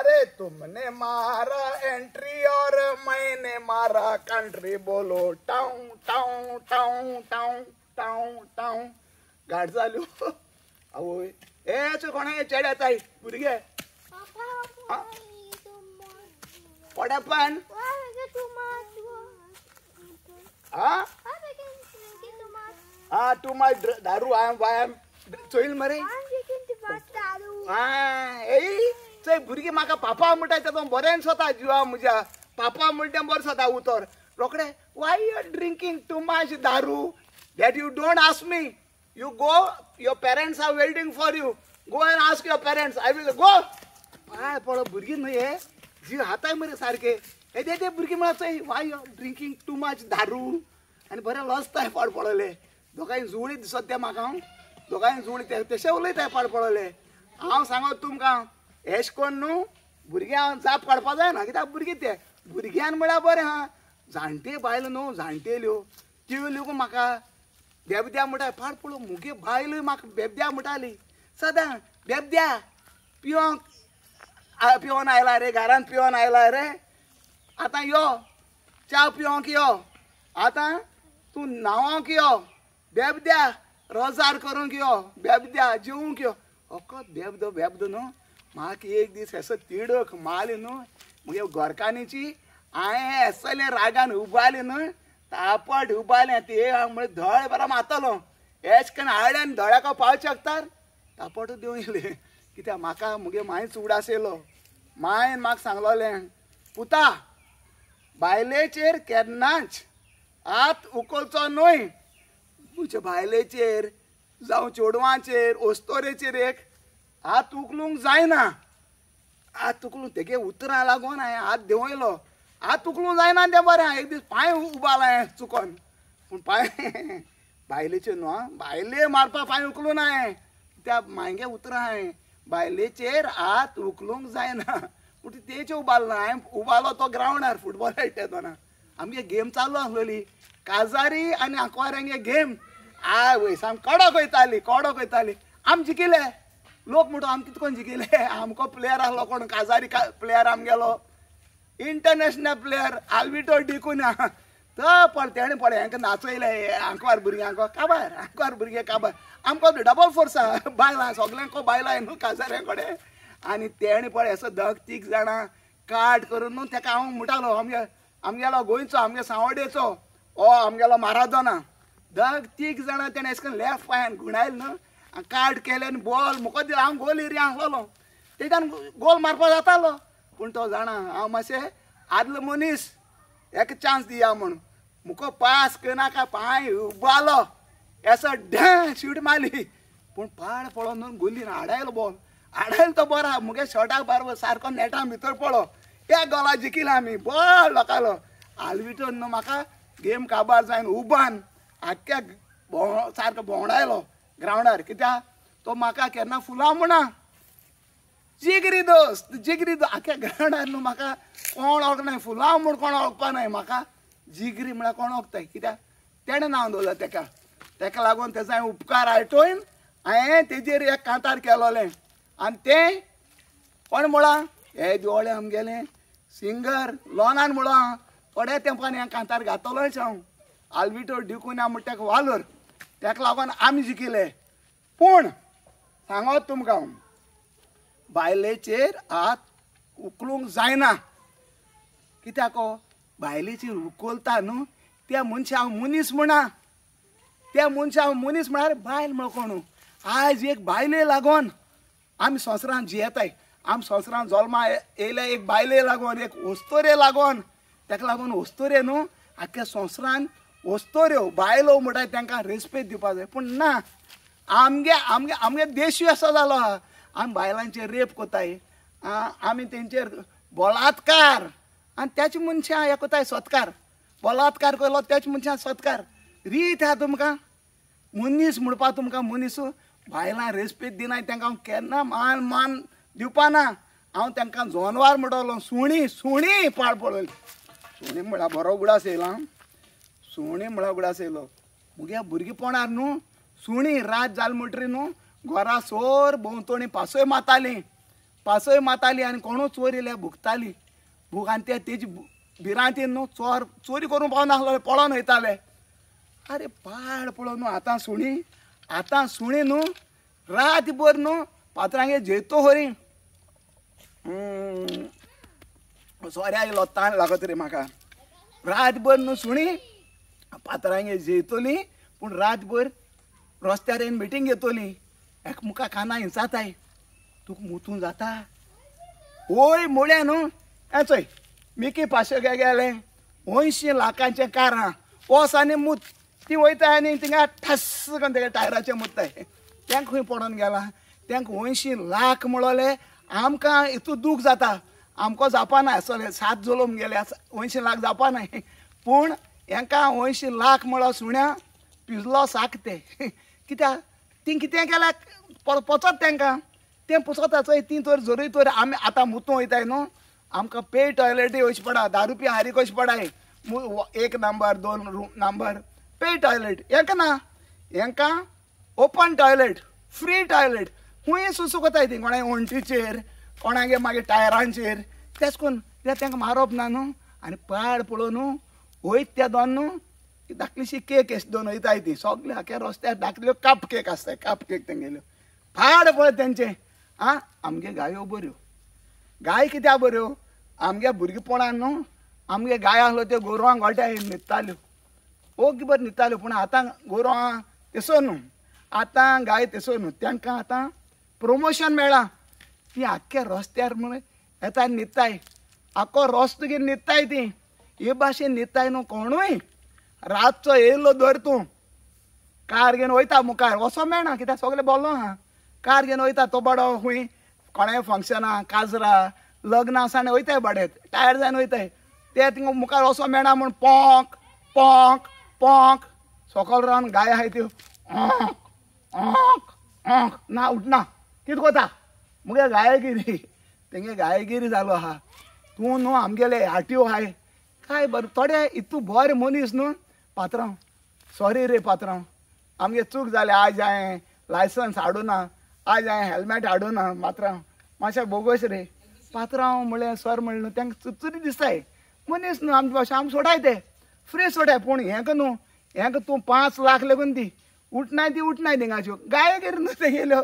अरे तुमने मारा एंट्री और मैंने मारा कंट्री बोलो tau tau tau tau tau tau गाठ जाल्यो आवय ए कोण चेड येताय भुरगे पडपण टू माय दारू आय एम चोईल मरे चोय भुरगे म्हाका पापा म्हणटा तो बरें स्वता जिवा म्हज्या पापा म्हणटा बरें स्वता उतर रोकडे why you are drinking too much daru that you don't ask me you go your parents are waiting for you go and ask your parents I will go पाय पळ भुरगीं न्हय हे जीव हाताय मरे सारखे हे ते भुरगीं म्हणा चोय why you are drinking too much दारू आनी बरें लजताय पाड पडले दोगांय जुळी दिसत ते म्हाका दोगांय जुळी ते तशें उलयताय पाड पडले हांव सांगत तुमकां एश कोन्न न्हू भुरग्यां जाप काडपा जायना कित्याक भुरगीं ते भुरग्यान म्हळ्यार बरें हा जाणटे बायलो न्हू जाणटेल्यो त्यो लेगून म्हाका बेबद्या म्हणटा पाड पळोव मुगे बायलोय म्हाका बेबद्या म्हणटाली सदां बेबद्या पिवोन आयला रे घरान पिवोन आयला रे आतां यो च्या पिवोंक यो आतां तूं न्हांवोंक यो बेबद्या रोजार करूंक यो बेबद्या जेवूंक यो फकत बेबदो बेबदो न्हू म्हाका एक दीस असो तिडक मारली न्हू मुगे गोरकान्नीची हांवें एसले रागान उबाली न्हू तापट उबालें ते म्हळ्यार धळ बरो मारतलो एश करून हाडल्यान धळ्याक पावचे शकतात तापट दिवं येयले कित्याक म्हाका मुगे मायच उडास येयलो मायन म्हाका सांगलोलें पुता बायलेचेर केन्नाच हात उखलचो न्हय तुजे बायलेचेर जावं चेडवांचेर ओस्तोरेचेर एक हात उखलूंक जायना हात उखलूंक तेगे उतरां लागून हांवें हात देंवो येयलो हात उखलूंक जायना तें बरें एक दीस पांय उबालो हांवें चुकोन पूण पांय बायलेचेर न्हू आं बायले मारपा पांय उखलून हांवें त्या मांगे उतरां हांवें बायलेचेर हात उखलूंक जायना पूण तेचे उबालो ना हांवें उबालो तो ग्रावंडार फुटबॉल खेळटा आमगे गेम चालू आसलेली काजारी आनी आंकवाऱ्यांगे गेम वय साम कडक वयताली आम जिकिले लोक म्हणटा आम कितें कोन्न जिकिले आमको प्लेयर आसलो कोण काजारी प्लेयर आमगेलो इंटरनॅशनल प्लेयर आल्विटो डिकुना तो पळ तेणें पळय हांकां नाचयले आंकवार भुरग्यांक काबार आंकवार भुरगे काबार आमको डबल फोर्स आहा बायलां सगल्यांक बायलां न्हू काजाऱ्या कडेन आनी तेणें पळय असो 2-3 जाणां काट करून न्हू तेका हांव म्हणटालो आमगेलो गोंयचो आमगे सांवड्डेचो हो आमगेलो मारादोना 2-3 जाणां तेणें अशें करून लेफ्ट पांयान गुणायले न्हू काट केले आनी बॉल मुको दिलो हांव गोल एरिया आसलोलो तेच्यान गोल मारपा जातालो पूण तो जाणा हांव मातशें आदलो मनीस एक चान्स दिया म्हूण मुको पास करनाका पांय उबालो असो शूट मारली पूण पाड पळोवन न्हू गोलीन आडायलो बॉल आडायलो तो बरो मुगे शॉटाक बारबर सारको नेटान भितर पळो एक गोला जिखिला आमी बॉल लोकालो आल्विटोन न्हू म्हाका गेम काबार जायन उबान आख्ख्या सारको भोंवडायलो ग्रावंडार कित्याक तो म्हाका केन्ना फुलां म्हणा जिगरी दोस्त आख्या ग्रावंडार न्हू म्हाका कोण वळखनाय फुलां म्हूण कोण वळखपा नाय म्हाका जिगरी म्हळ्यार कोण वळखताय कित्याक तेणें नांव दवरलें तेका लागून तेजो हांवें उपकार आयटोवन हांवें तेजेर एक कांतार केलोलें आनी तें कोण म्हळां हे दिवळे आमगेलें सिंगर लोनान म्हळां थोड्या तेंपान हें कांतार घातलोच हांव आल्विटो डिकुना म्हणटा तेका वालोर तेका लागून आमी जिखिले पूण सांगत तुमकां बायलेचेर हात उखलूंक जायना कित्याक बायलेचेर उखलता न्हू त्या मनशा हांव मनीस म्हणा त्या मनशा हांव मनीस म्हळ्यार बायल म्हण कोण आयज एक बायले लागून आमी संवसारांत जियेताय आमी संवसारांत जल्मा येयल्या एक बायले लागून एक वस्तोरे लागून तेका लागून वस्तोरे न्हू आख्ख्या संवसारांत वस्तोऱ्यो बायलो म्हणटाय तांकां रेस्पेद दिवपाक जाय पूण ना आमगे देशूय असो जालो आहा आमी बायलांचेर रेप कोताय आमी तेंचेर बलात्कार आनी त्याच मनशां हें कोताय सत्कार बलात्कार केलो त्याच मनशां सत्कार रीत आहा तुमकां मनीस म्हणपा तुमकां मनीस बायलां रेस्पेद दिनाय तांकां हांव केन्ना मान दिवपा ना हांव तांकां जनवार म्हणटलो सुणी पाड पळयली सुणी म्हळ्यार बरो उगडास येयला सुणी म्हळ्यार उगडास येयलो मुगे भुरगेपणार न्हू सुणी रात जाल म्हणटरी न्हू घरा सोर भोंवतणी पासय माताली पासय माताली आनी कोणू चोर येयल्या भुकताली भूक आनी ते तेजी भिरांतीन न्हू चोरी करूंक पावनासलो पळोवन वयताले अरे पाड पळोवन न्हू आतां सुणी न्हू रातभर न्हू पात्रांगे जेतो हरी सोऱ्या येयलो ताण लागत रे म्हाका रातभर न्हू सुणी पात्रांगे जेतली पूण रातभर रस्त्यार येवन मिटींग घेतली एकमुका काना हिंचाताय तुका मुतूं जाता ओय मोळ्या न्हू चोय मिकी पाशे गेले 80 लाखांचें कार आहा वोस आनी मूत ती वयताय आनी थिंगा ठस करून तेगे टायराचेर मुत्ताय तेंक खंय पडोन गेला तेंक 80 लाख म्हणले आमकां हितू दूख जाता आमको जावपाना आसले 7 जलम गेले 80 लाख जावपाना पूण हेंकां 80 लाख म्हणलो सुण्या पिजलो साकते कित्याक ती कितें केल्या पोचत तेंकां तें पुसता चोय ती तर जरूय तर आमी आतां मुतूं वयताय न्हू आमकां पे टॉयलेटी वयचें पडा 10 रुपया हारीक वयचें पडाय 1 नंबर 2 नंबर पे टॉयलेट हेंकां ना हेंकां ओपन टॉयलेट फ्री टॉयलेट खूंय सुसू कोताय ती कोणागे ओंटीचेर कोणागे मागीर टायरांचेर तेच करून तेंकां मारप ना न्हू आनी पाड पळोवन न्हू वयत त्या दोन न्हू धाकलीशी केक एश दोन वयताय ती सगळे आख्या रस्त्यार धाकल्यो कप केक आसताय कप केक तेंगेल्यो पाड पळय तेंचे आं आमगे गायो बऱ्यो गाय कित्याक बऱ्यो आमगे भुरगेपणान न्हू आमगे गाय आसल्यो त्यो गोरवांक गोठ्या न्हिदताल्यो ओगी बरें न्हिदताल्यो पूण आतां गोरवां तेसो न्हू आतां गाय तेसो न्हू तांकां आतां प्रमोशन मेळ्ळा ती आख्या रस्त्यार म्हण येताय न्हिदताय आख्खो रस्तो घेवन न्हिदताय ती हे भाशेन न्हिदताय न्हू कोणूय रातचो येयलो धर तूं कार घेवन वयता मुखार वचो मेळना कित्याक सगळें बोल्लो आहा कार घेवन वयता तो बाडो खूंय कोणाय फंक्शनां काजरां लग्ना साणें वयताय बाडेत टायर जावन वयताय ते थिंगा मुखार वचो मेळना म्हूण पोंक पोंक पोंक सकयल रावन गाय आहाय त्यो ना उठना कितें कोता मुगे गायगिरी तेंगे गायगिरी जालो आहा तूं न्हू आमगेले आरटीओ आहाय काय बरें थोडे इतू बरे मनीस न्हू पात्रांव सॉरी रे पात्रांव आमगे चूक जाले आज हांवें लायसन्स हाडूना आज हांवें हेल्मेट हाडूना पात्रांव मातशें बोगस रे पात्रांव म्हणलें सर म्हणलें न्हू तेंकां चुचुरी दिसताय मनीस न्हू आमचे भाशेन आमी सोडाय ते फ्री सोडाय पूण हेंका न्हू हेंका तूं 5 लाख लेगून दी उठनाय थिंगाच्यो गाये गिर न्हू ते गेल्यो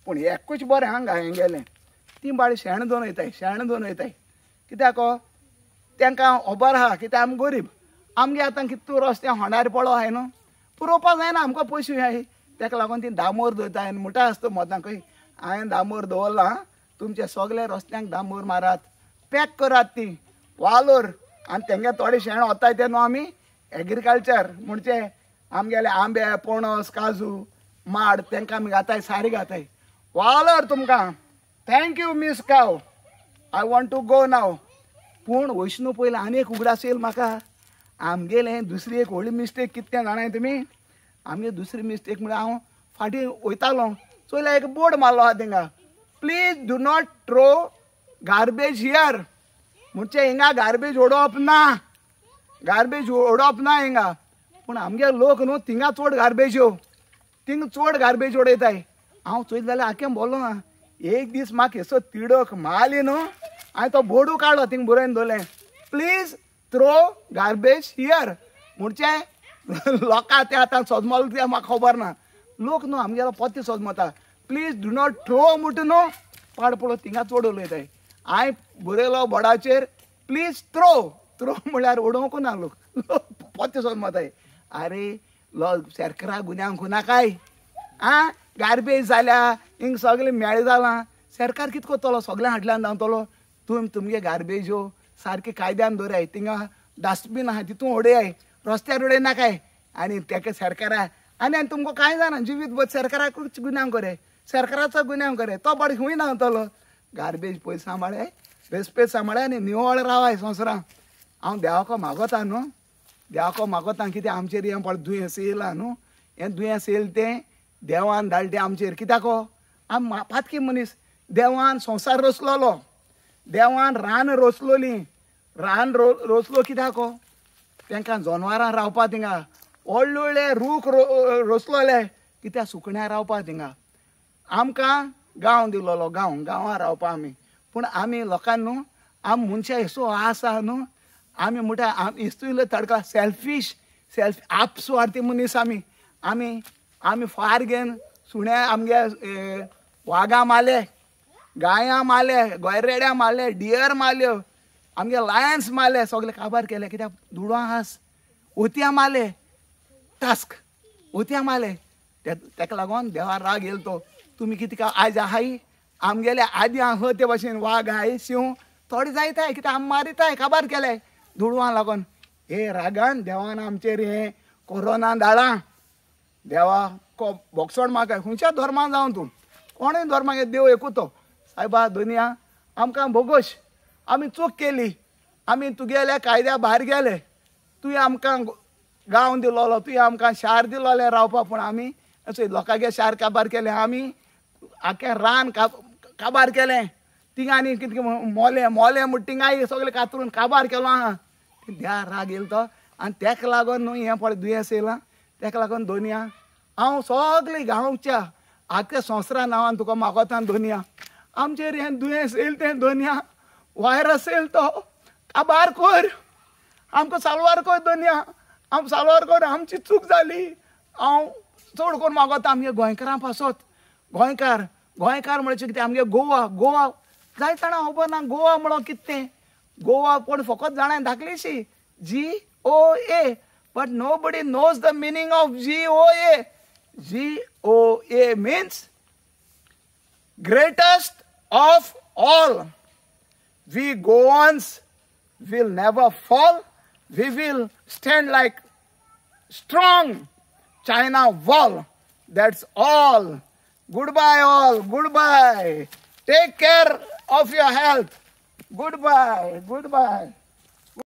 पूण एकूच बरें हांगा गायें गेलें ती बाळी शेण दोन वयताय कित्याक तेंकां खबर आहा कित्याक आमी गरीब आमगे आतां कितू रस्ते होंडार पळो आहाय न्हू पुरोवपा जायना आमकां पयशे आहाय तेका लागून ती दामोर दवरताय आनी म्हणटा आसता मोतांकय हांवें दामोर दवरला तुमचे सगळे रस्त्यांक दामोर मारात पॅक करात ती वालोर आनी तेंगे थोडे शेण वताय ते न्हू आमी एग्रीकल्चर म्हणचे आमगेले आंबे पणस काजू माड तेंकां आमी घाताय सारी घाताय वालोर तुमकां थँक्यू मिस काव आय वॉन्ट टू गो नाव पूण वैष्णू पयलीं आनी एक उगडास येयला म्हाका आमगेलें दुसरी एक व्हडली मिस्टेक कितें जाणाय तुमी आमगे दुसरी मिस्टेक म्हळ्यार हांव फाटीं वयतालो चोयल्यार एक बोर्ड मारलो आहा थिंगा please do not throw garbage here म्हणजे हिंगा गार्बेज उडोवप ना हिंगा पूण आमगे लोक न्हू थिंगा चड गार्बेज यो थिंग चड गार्बेज उडयताय हांव चोयत जाल्यार आख्खें बोल्लो ना एक दीस म्हाका हेसो तिडक मारली न्हू हांवें तो बोर्डू काडलो थिंग बरोवन दवरलें प्लीज थ्रो गार्बेज हियर म्हणचे लोकां ते आतां सोजमोल ते म्हाका खबर ना लोक न्हू आमगेलो पोते सोजमोता प्लीज डू नॉट थ्रो म्हणटा न्हू पाड पळोवन थिंगा चड उलयताय हांवें बरयलो बोर्डाचेर प्लीज थ्रो म्हळ्यार उडोवंक ना लोक पोते सोजमोताय अरे शेरकरा गुन्यांक नाकाय आं गार्बेज जाल्या हिंग सगळें मेळ जालां सरकार कितें कोत्तलो सगळें हाडल्यान धांवतलो तुमगे गार्बेज यो सारके कायद्यान दवराय थिंगा डस्टबीन आहा तितून उडयाय रस्त्यार उडय नाकाय आनी तेका सरकारा आनी तुमकां कांय जाणा जिवीत भर सरकाराकूच गुन्यांव करे सरकाराचो गुन्यांव करे तो बरें खंय धांवतलो गार्बेज पळय सांबाळाय रेस्पेद सांबाळाय आनी निवळ रावाय संवसारांत हांव देवाको मागोता न्हू देवाको मागोता कितें आमचेर हें पळय दुयेंस येयलां न्हू हें दुयेंस येयलें तें देवान धाडलें आमचेर कित्याक आमी पातकी मनीस देवान संवसार रचलोलो देवान रान रोचलोली रान रोचलो कित्याक तांकां जनवरां रावपा थिंगा व्हडले व्हडले रूख रोचलोले कित्याक सुकण्यां रावपा थिंगा आमकां गांव दिलोलो गांवां रावपा आमी पूण आमी लोकांनी न्हू आमी मनशां असो आसा न्हू आमी म्हणटा इस्तूय तडका सेल्फीश आपस्वार्थी मनीस आमी फार घेवन सुण्या आमगे वागां मारले गायां मारले गोयरेड्यां मारले डियर मारल्यो आमगे लायन्स मारले सगळे काबार केले कित्याक दुडवां आस ओतयां मारले टास्क ओतयां मारले तेका लागून देवा राग येयलो तो तुमी कितें का आयज आहाय आमगेले आदी आहा ते भाशेन वाग आहाय शिव थोडे जायताय कित्याक आमी मारिताय काबार केले दुडवां लागून हे रागान देवान आमचेर हे कोरोना धाडा देवा बोगसोड म्हाका खंयच्या धर्मान जावं तूं कोणूय धर्माक देव एकूतो सायबा दुनिया आमकां बोगोश आमी चूक केली आमी तुगेल्या कायद्या भायर गेले तुवें आमकां गांव दिलोलो तुवें आमकां शार दिलोलें रावपा पूण आमी अशें लोकांगे शार काबार केलें आमी आख्खें रान काबार केलें थिंग आनी कितें मोले म्हूण थिंगाय सगळें कातरून काबार केलो आहा देवा राग येयलो तो आनी तेका लागून न्हू हें पळय दुयेंस येयलां तेका लागून दोनिया हांव सगळीं गांवच्या आख्या संवसारा नांवान तुका मागोता दोनिया आमचेर हें दुयेंस येयलें तें दोनिया वायरस येयलो तो काबार कोर आमकां साल्वार कोर दोनिया आम साल्वार कोर आमची चूक जाली हांव चड कोरून मागोता आमगे गोंयकारां पासत गोंयकार म्हणचे कितें आमगे गोवा जायत जाणां खबर ना गोवा म्हणून कितें तें गोवा कोण फकत जाणां धाकलीशी GOA but nobody knows the meaning of GOA. GOA means greatest of all. We Goans will never fall. We will stand like strong China wall. That's all. Goodbye all. Goodbye. Take care of your health. Goodbye.